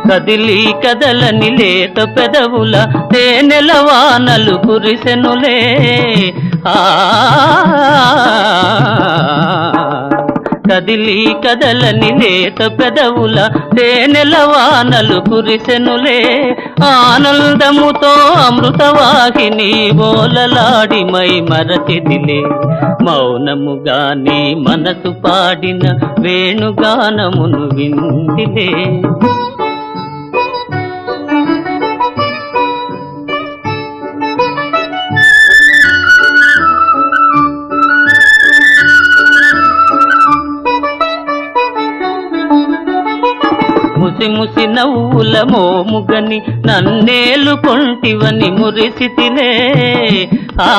కదిలి కదలని లేత పెదవుల తేనెల వానలు కురిసెనులే కదిలి కదలని లేత పెదవుల తేనెల వానలు కురిసెనులే ఆనందముతో అమృతవాహిని ఓలలాడి మై మరచిదిలే మౌనముగా నీ మనసు పాడిన వేణుగానమును విందిలే ముసి ముసి నవ్వుల మోముగని నన్నేలు కొంటివని మురిసితిలే ఆ